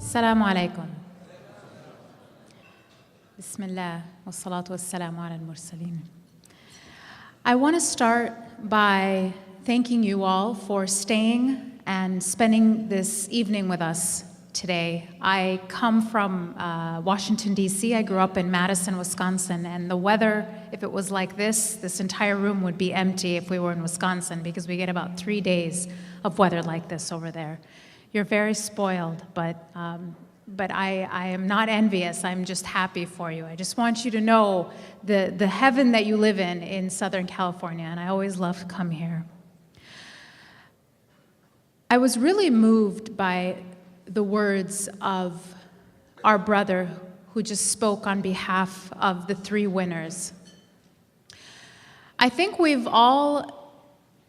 Assalamu alaikum. Bismillah wa salatu wa salamu ala al-mursaleen. I want to start by thanking you all for staying and spending this evening with us today. I come from Washington, D.C. I grew up in Madison, Wisconsin, and the weather, if it was like this entire room would be empty if we were in Wisconsin, because we get about 3 days of weather like this over there. You're very spoiled, but I am not envious. I'm just happy for you. I just want you to know the heaven that you live in Southern California, and I always love to come here. I was really moved by the words of our brother who just spoke on behalf of the 3 winners. I think we've all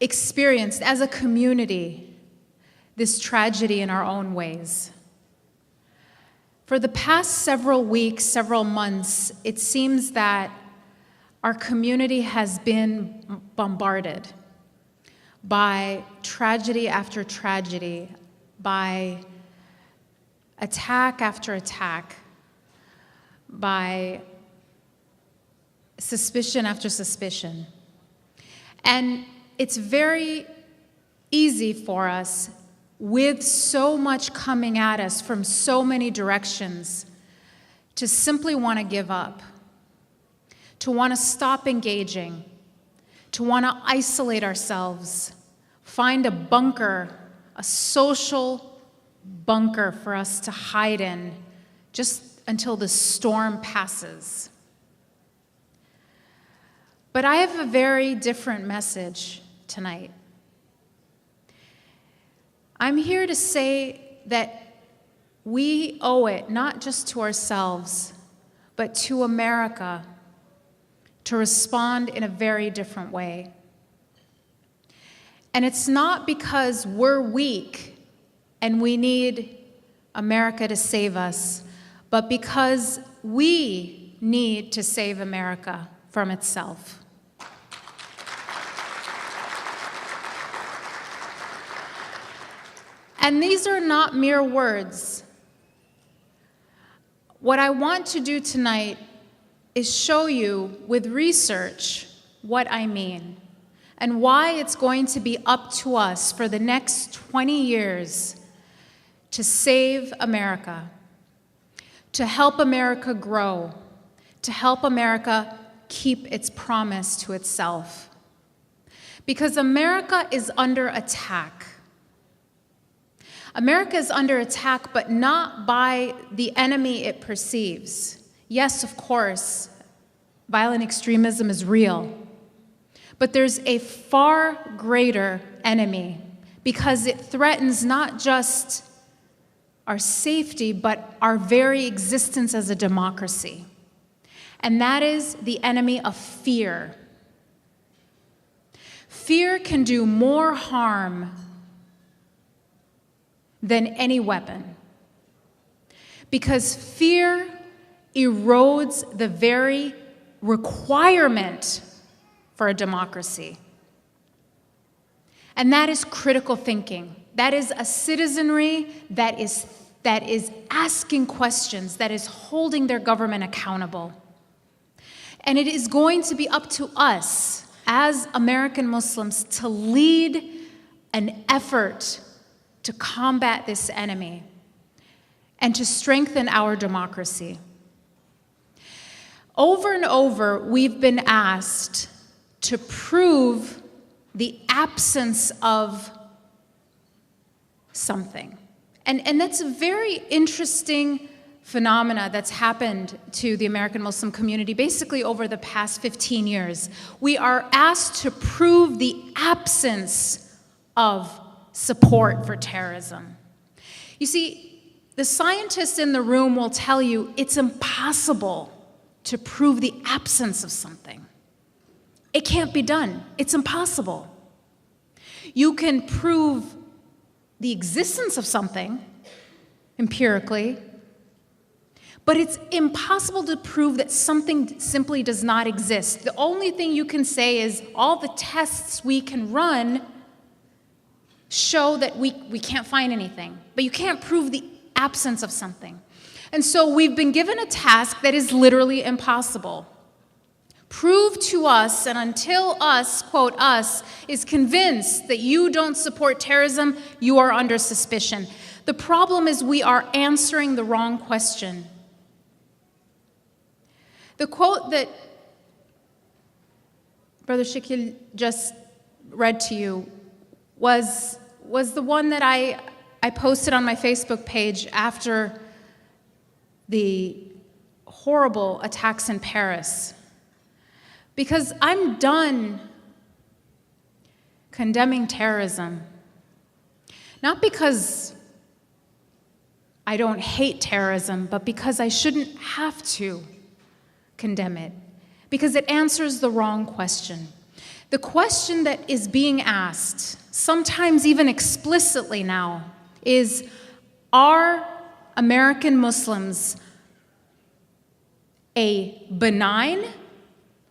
experienced, as a community, this tragedy in our own ways. For the past several weeks, several months, it seems that our community has been bombarded by tragedy after tragedy, by attack after attack, by suspicion after suspicion. And it's very easy for us, with so much coming at us from so many directions, to simply want to give up, to want to stop engaging, to want to isolate ourselves, find a bunker, a social bunker for us to hide in just until the storm passes. But I have a very different message tonight. I'm here to say that we owe it not just to ourselves, but to America to respond in a very different way. And it's not because we're weak and we need America to save us, but because we need to save America from itself. And these are not mere words. What I want to do tonight is show you with research what I mean and why it's going to be up to us for the next 20 years to save America, to help America grow, to help America keep its promise to itself. Because America is under attack. America is under attack, but not by the enemy it perceives. Yes, of course, violent extremism is real, but there's a far greater enemy because it threatens not just our safety, but our very existence as a democracy. And that is the enemy of fear. Fear can do more harm than any weapon, because fear erodes the very requirement for a democracy. And that is critical thinking. That is a citizenry that is asking questions, that is holding their government accountable. And it is going to be up to us as American Muslims to lead an effort to combat this enemy and to strengthen our democracy. Over and over, we've been asked to prove the absence of something. And that's a very interesting phenomena that's happened to the American Muslim community basically over the past 15 years. We are asked to prove the absence of support for terrorism. You see, the scientists in the room will tell you it's impossible to prove the absence of something. It can't be done. It's impossible. You can prove the existence of something empirically, but it's impossible to prove that something simply does not exist. The only thing you can say is all the tests we can run show that we can't find anything, but you can't prove the absence of something. And so we've been given a task that is literally impossible. Prove to us, and until us, quote us, is convinced that you don't support terrorism, you are under suspicion. The problem is we are answering the wrong question. The quote that Brother Shakil just read to you was the one that I posted on my Facebook page after the horrible attacks in Paris. Because I'm done condemning terrorism. Not because I don't hate terrorism, but because I shouldn't have to condemn it. Because it answers the wrong question. The question that is being asked, sometimes even explicitly now, is, are American Muslims a benign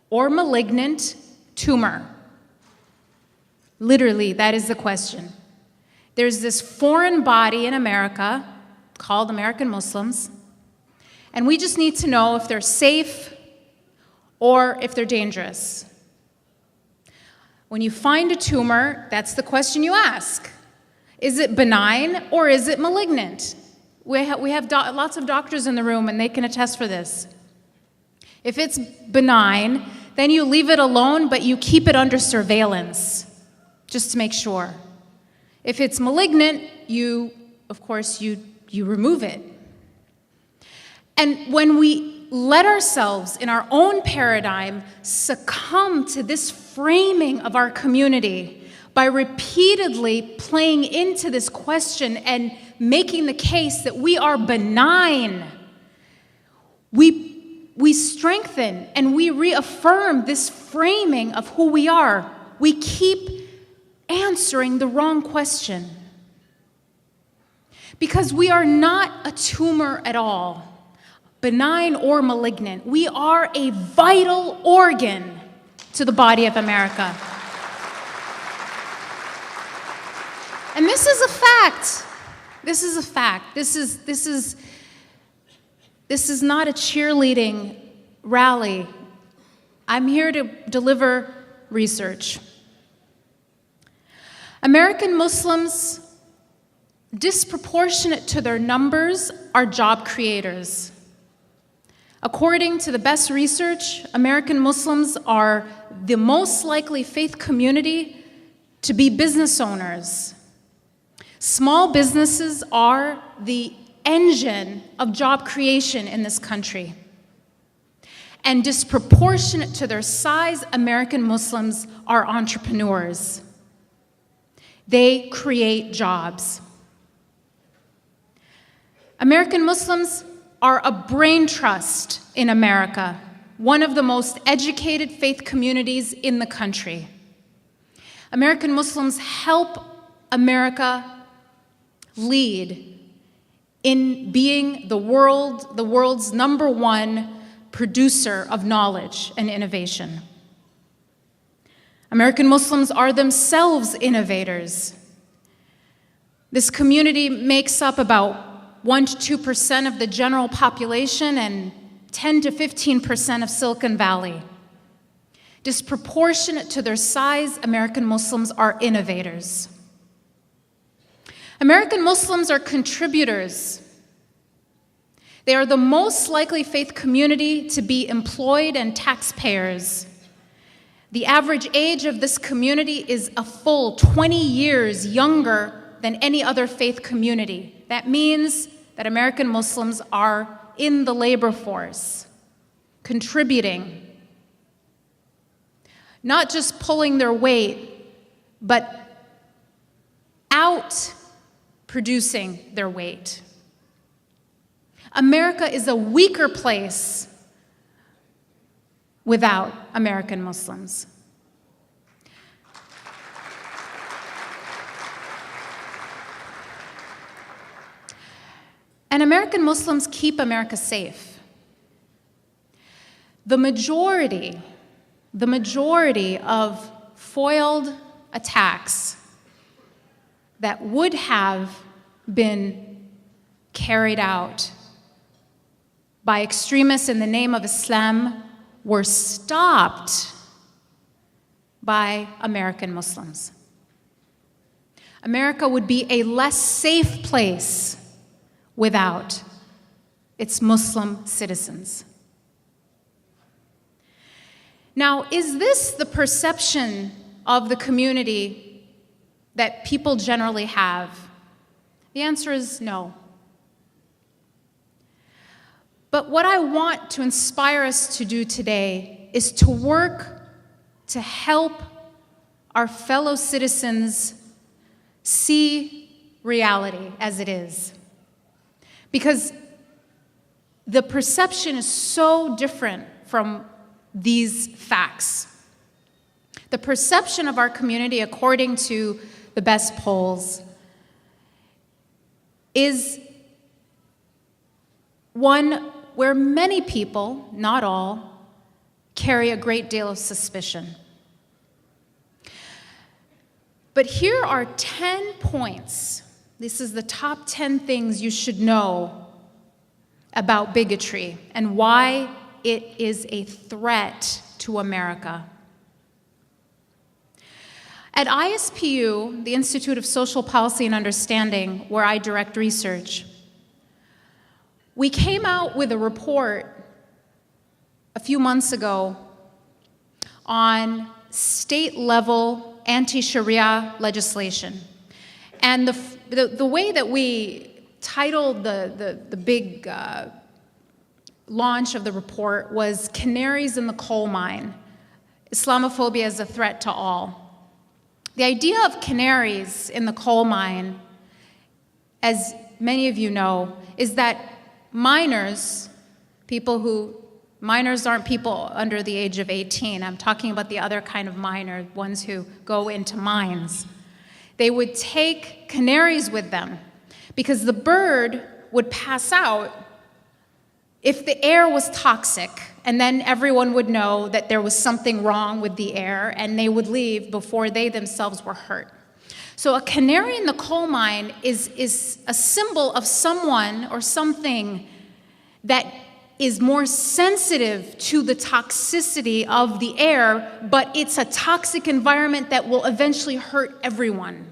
or malignant tumor? Literally, that is the question. There's this foreign body in America called American Muslims, and we just need to know if they're safe or if they're dangerous. When you find a tumor, that's the question you ask. Is it benign or is it malignant? We have lots of doctors in the room, and they can attest for this. If it's benign, then you leave it alone, but you keep it under surveillance, just to make sure. If it's malignant, of course, you remove it. And when we let ourselves, in our own paradigm, succumb to this framing of our community by repeatedly playing into this question and making the case that we are benign, we strengthen and we reaffirm this framing of who we are. We keep answering the wrong question. Because we are not a tumor at all, benign or malignant. We are a vital organ to the body of America. And this is a fact. This is a fact. This is not a cheerleading rally. I'm here to deliver research. American Muslims, disproportionate to their numbers, are job creators. According to the best research, American Muslims are the most likely faith community to be business owners. Small businesses are the engine of job creation in this country. And disproportionate to their size, American Muslims are entrepreneurs. They create jobs. American Muslims are a brain trust in America, one of the most educated faith communities in the country. American Muslims help America lead in being the world's number one producer of knowledge and innovation. American Muslims are themselves innovators. This community makes up about 1 to 2% of the general population and 10 to 15% of Silicon Valley. Disproportionate to their size, American Muslims are innovators. American Muslims are contributors. They are the most likely faith community to be employed and taxpayers. The average age of this community is a full 20 years younger than any other faith community. That means that American Muslims are in the labor force, contributing, not just pulling their weight, but out producing their weight. America is a weaker place without American Muslims. And American Muslims keep America safe. The majority of foiled attacks that would have been carried out by extremists in the name of Islam were stopped by American Muslims. America would be a less safe place without its Muslim citizens. Now, is this the perception of the community that people generally have? The answer is no. But what I want to inspire us to do today is to work to help our fellow citizens see reality as it is. Because the perception is so different from these facts. The perception of our community, according to the best polls, is one where many people, not all, carry a great deal of suspicion. But here are 10 points. This is the top 10 things you should know about bigotry and why it is a threat to America. At ISPU, the Institute of Social Policy and Understanding, where I direct research, we came out with a report a few months ago on state-level anti-Sharia legislation. And the way that we titled the big launch of the report was Canaries in the Coal Mine, Islamophobia is a Threat to All. The idea of canaries in the coal mine, as many of you know, is that minors aren't people under the age of 18. I'm talking about the other kind of miner, ones who go into mines. They would take canaries with them because the bird would pass out if the air was toxic, and then everyone would know that there was something wrong with the air, and they would leave before they themselves were hurt. So a canary in the coal mine is a symbol of someone or something that is more sensitive to the toxicity of the air, but it's a toxic environment that will eventually hurt everyone.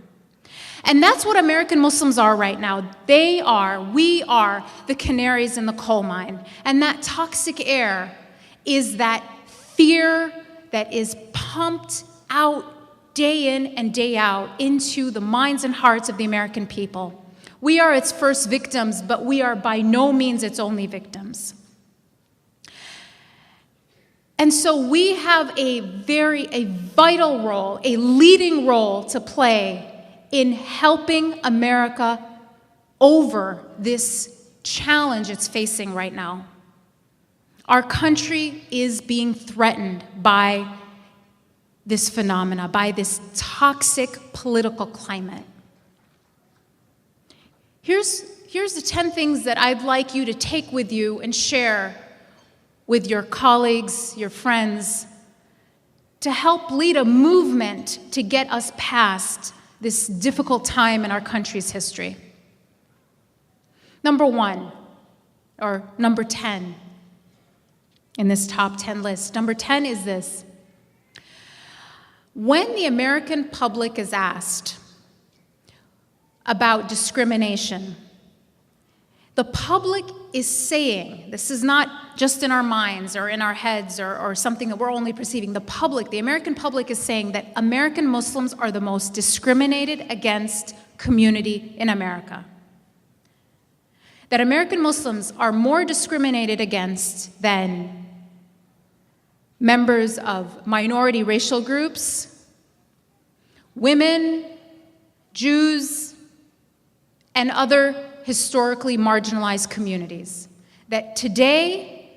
And that's what American Muslims are right now. We are the canaries in the coal mine. And that toxic air is that fear that is pumped out day in and day out into the minds and hearts of the American people. We are its first victims, but we are by no means its only victims. And so we have a vital role, a leading role to play in helping America over this challenge it's facing right now. Our country is being threatened by this phenomena, by this toxic political climate. Here's the 10 things that I'd like you to take with you and share with your colleagues, your friends, to help lead a movement to get us past this difficult time in our country's history. Number 1, or number 10 in this top 10 list. Number 10 is this. When the American public is asked about discrimination, the public is saying, this is not just in our minds or in our heads or something that we're only perceiving. The American public is saying that American Muslims are the most discriminated against community in America. That American Muslims are more discriminated against than members of minority racial groups, women, Jews, and other historically marginalized communities. That today,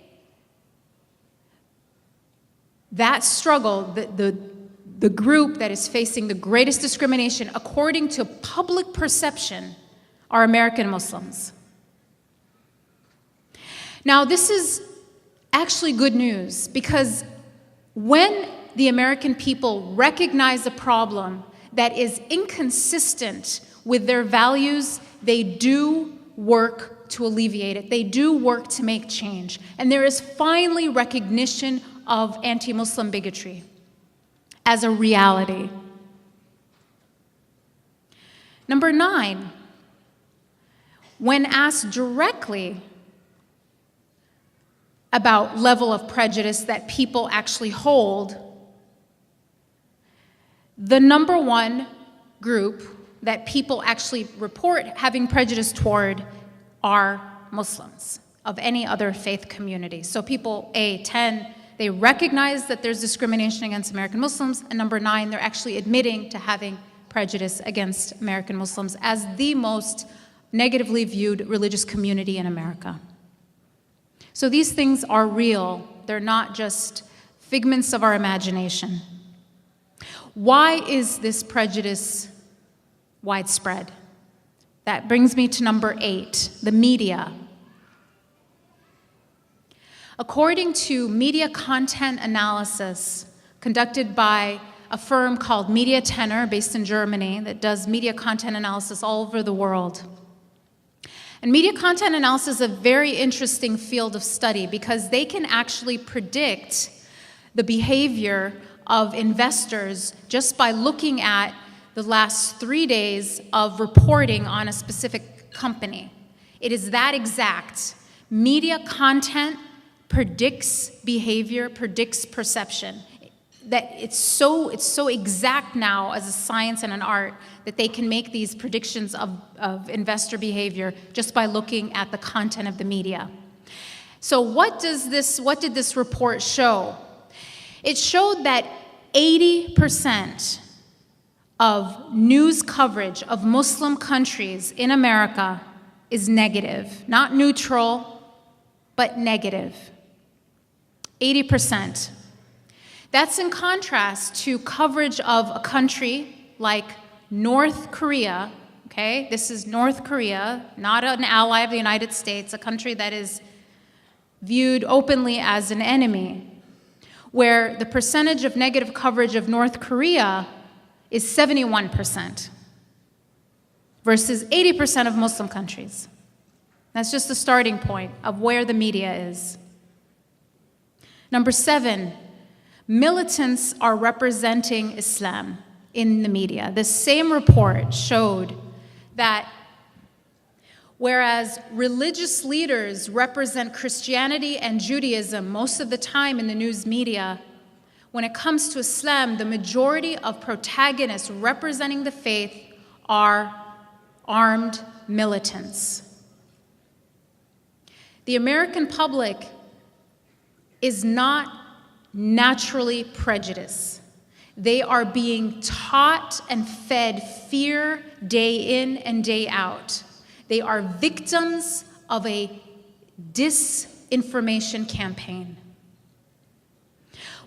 that struggle, the group that is facing the greatest discrimination, according to public perception, are American Muslims. Now, this is actually good news, because when the American people recognize a problem that is inconsistent with their values, they do work to alleviate it. They do work to make change. And there is finally recognition of anti-Muslim bigotry as a reality. Number 9, when asked directly about level of prejudice that people actually hold, the number 1 group that people actually report having prejudice toward are Muslims of any other faith community. So people, 10, they recognize that there's discrimination against American Muslims, and number 9, they're actually admitting to having prejudice against American Muslims as the most negatively viewed religious community in America. So these things are real. They're not just figments of our imagination. Why is this prejudice widespread? That brings me to number 8, the media. According to media content analysis conducted by a firm called Media Tenor based in Germany that does media content analysis all over the world. And media content analysis is a very interesting field of study because they can actually predict the behavior of investors just by looking at the last 3 days of reporting on a specific company. It is that exact. Media content predicts behavior, predicts perception. That it's so exact now as a science and an art that they can make these predictions of investor behavior just by looking at the content of the media. So what did this report show? It showed that 80% of news coverage of Muslim countries in America is negative, not neutral, but negative. 80%. That's in contrast to coverage of a country like North Korea, okay? This is North Korea, not an ally of the United States, a country that is viewed openly as an enemy, where the percentage of negative coverage of North Korea is 71% versus 80% of Muslim countries. That's just the starting point of where the media is. Number 7, militants are representing Islam in the media. The same report showed that whereas religious leaders represent Christianity and Judaism most of the time in the news media, when it comes to Islam, the majority of protagonists representing the faith are armed militants. The American public is not naturally prejudiced. They are being taught and fed fear day in and day out. They are victims of a disinformation campaign.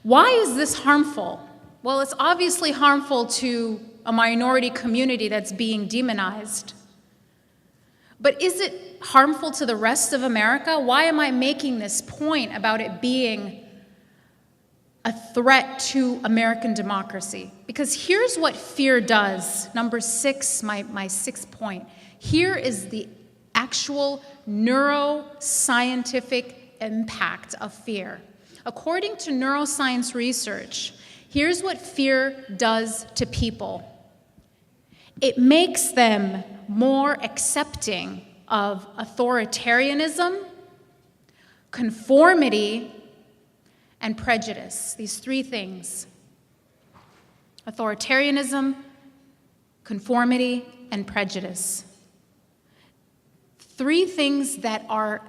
Why is this harmful? Well, it's obviously harmful to a minority community that's being demonized. But is it harmful to the rest of America? Why am I making this point about it being a threat to American democracy? Because here's what fear does. Number 6, my sixth point. Here is the actual neuroscientific impact of fear. According to neuroscience research, here's what fear does to people. It makes them more accepting of authoritarianism, conformity, and prejudice. These 3 things: authoritarianism, conformity, and prejudice. 3 things that are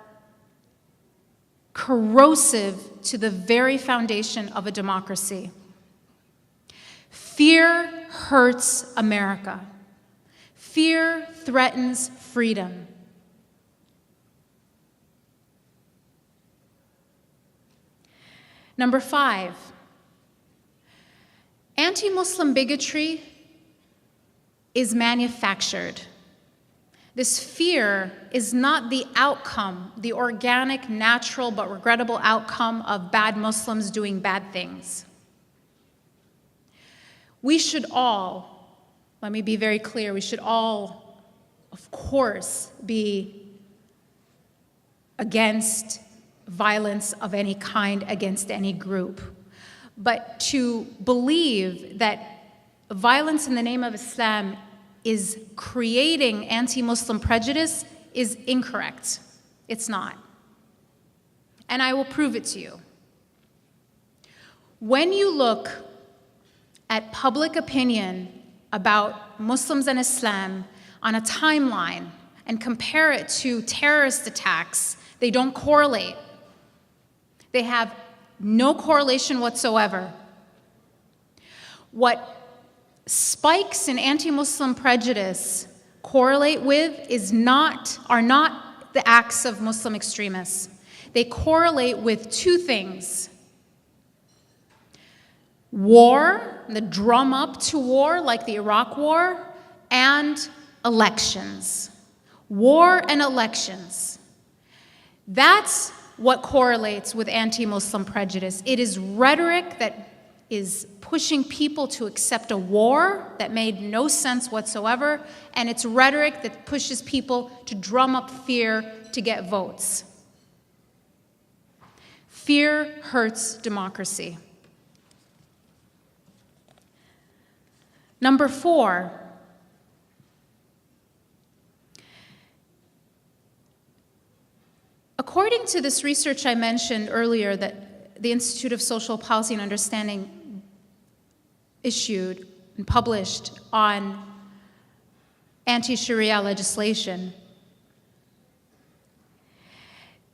corrosive to the very foundation of a democracy. Fear hurts America. Fear threatens freedom. Number 5, anti-Muslim bigotry is manufactured. This fear is not the outcome, the organic, natural, but regrettable outcome of bad Muslims doing bad things. We should all, let me be very clear, we should all, of course, be against violence of any kind against any group. But to believe that violence in the name of Islam is creating anti-Muslim prejudice is incorrect. It's not. And I will prove it to you. When you look at public opinion about Muslims and Islam on a timeline and compare it to terrorist attacks, they don't correlate. They have no correlation whatsoever. What spikes in anti-Muslim prejudice correlate with are not the acts of Muslim extremists. They correlate with two things: war, the drum up to war, like the Iraq War, and elections. War and elections. That's what correlates with anti-Muslim prejudice. It is rhetoric that is pushing people to accept a war that made no sense whatsoever, and it's rhetoric that pushes people to drum up fear to get votes. Fear hurts democracy. Number 4, according to this research I mentioned earlier that the Institute of Social Policy and Understanding issued and published on anti-Sharia legislation,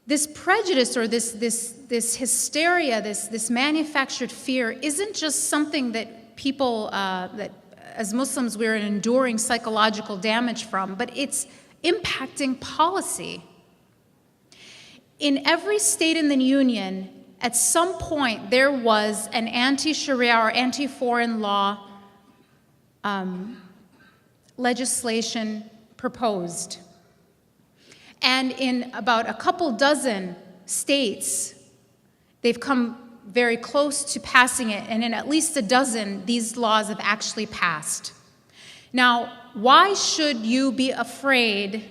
this prejudice or this hysteria, this manufactured fear isn't just something that people, that as Muslims we're enduring psychological damage from, but it's impacting policy. In every state in the Union, at some point there was an anti-Sharia or anti-foreign law legislation proposed. And in about a couple dozen states, they've come very close to passing it, and in at least a dozen, these laws have actually passed. Now, why should you be afraid?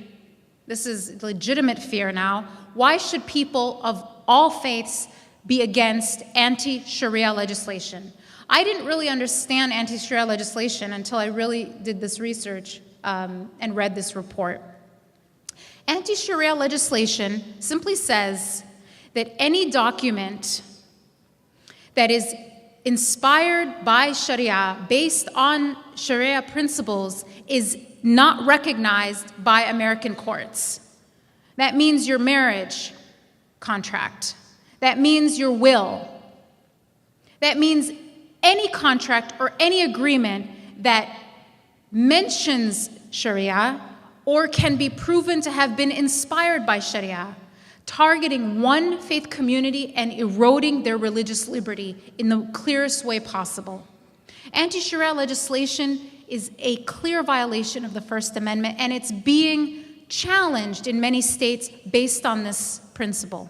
This is legitimate fear now. Why should people of all faiths be against anti-Sharia legislation? I didn't really understand anti-Sharia legislation until I really did this research and read this report. Anti-Sharia legislation simply says that any document that is inspired by Sharia, based on Sharia principles, is not recognized by American courts. That means your marriage contract. That means your will. That means any contract or any agreement that mentions Sharia or can be proven to have been inspired by Sharia, targeting one faith community and eroding their religious liberty in the clearest way possible. Anti-Sharia legislation is a clear violation of the First Amendment, and it's being challenged in many states based on this principle.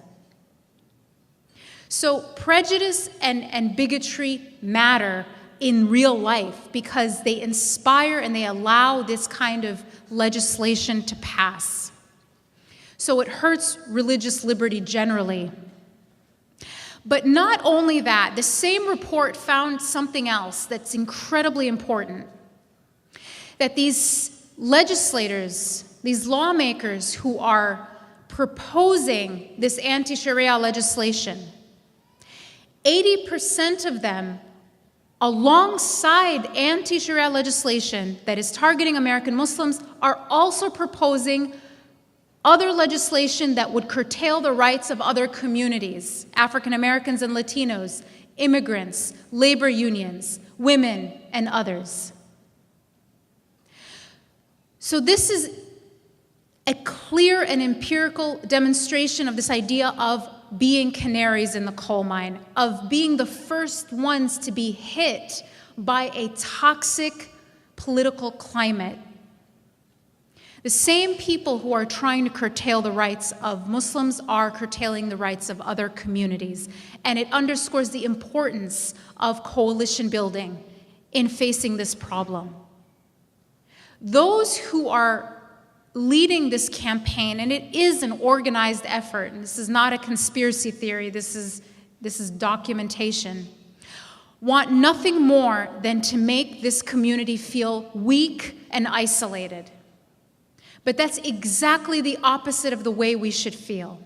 So prejudice and bigotry matter in real life because they inspire and they allow this kind of legislation to pass. So it hurts religious liberty generally. But not only that, the same report found something else that's incredibly important. That these legislators, these lawmakers who are proposing this anti-Sharia legislation, 80% of them, alongside anti-Sharia legislation that is targeting American Muslims, are also proposing other legislation that would curtail the rights of other communities, African Americans and Latinos, immigrants, labor unions, women, and others. So this is a clear and empirical demonstration of this idea of being canaries in the coal mine, of being the first ones to be hit by a toxic political climate. The same people who are trying to curtail the rights of Muslims are curtailing the rights of other communities. And it underscores the importance of coalition building in facing this problem. Those who are leading this campaign, and it is an organized effort, and this is not a conspiracy theory, this is documentation, want nothing more than to make this community feel weak and isolated. But that's exactly the opposite of the way we should feel.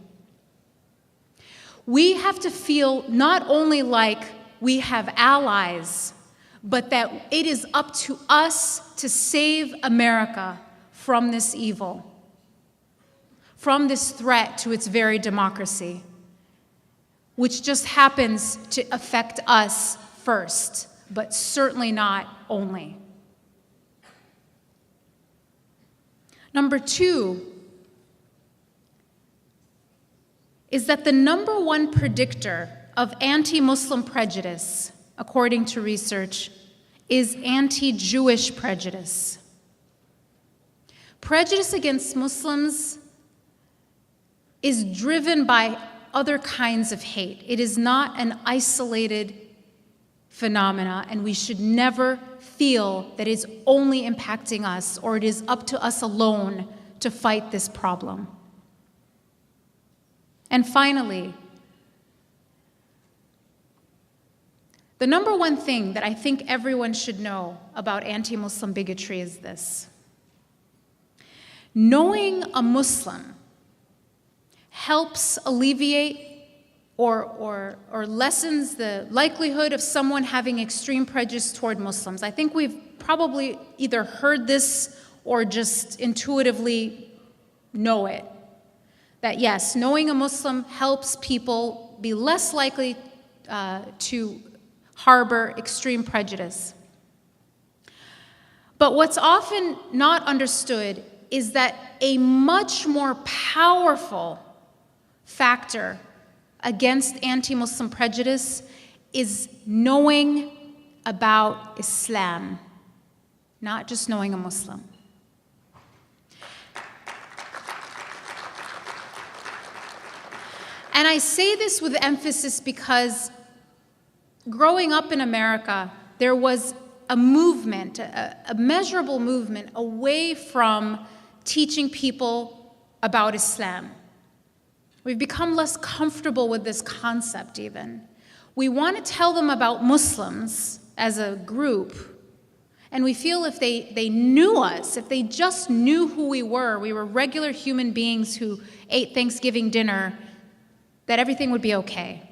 We have to feel not only like we have allies, but that it is up to us to save America from this evil, from this threat to its very democracy, which just happens to affect us first, but certainly not only. Number two is that the number one predictor of anti-Muslim prejudice, according to research, is anti-Jewish prejudice. Prejudice against Muslims is driven by other kinds of hate. It is not an isolated phenomena, and we should never feel that it's only impacting us or it is up to us alone to fight this problem. And finally, the number one thing that I think everyone should know about anti-Muslim bigotry is this. Knowing a Muslim helps alleviate or lessens the likelihood of someone having extreme prejudice toward Muslims. I think we've probably either heard this or just intuitively know it. That yes, knowing a Muslim helps people be less likely to harbor extreme prejudice. But what's often not understood is that a much more powerful factor against anti-Muslim prejudice is knowing about Islam, not just knowing a Muslim. And I say this with emphasis because growing up in America, there was a movement, a measurable movement away from teaching people about Islam. We've become less comfortable with this concept even. We want to tell them about Muslims as a group, and we feel if they knew us, if they just knew who we were regular human beings who ate Thanksgiving dinner, that everything would be okay.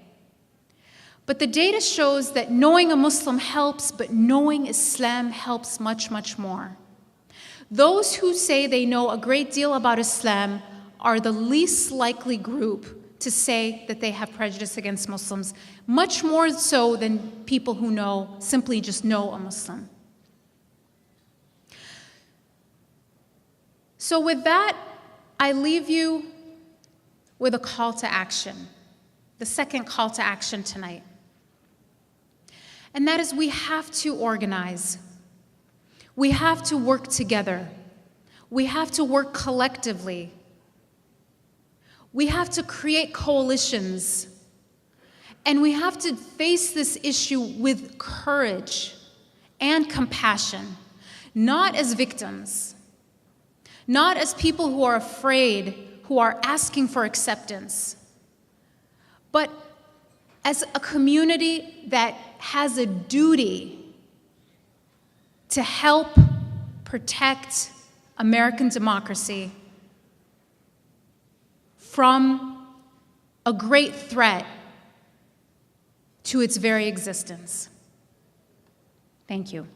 But the data shows that knowing a Muslim helps, but knowing Islam helps much, much more. Those who say they know a great deal about Islam are the least likely group to say that they have prejudice against Muslims, much more so than people who simply just know a Muslim. So with that, I leave you with a call to action, the second call to action tonight. And that is we have to organize. We have to work together. We have to work collectively. We have to create coalitions. And we have to face this issue with courage and compassion, not as victims, not as people who are afraid, who are asking for acceptance, but as a community that has a duty to help protect American democracy from a great threat to its very existence. Thank you.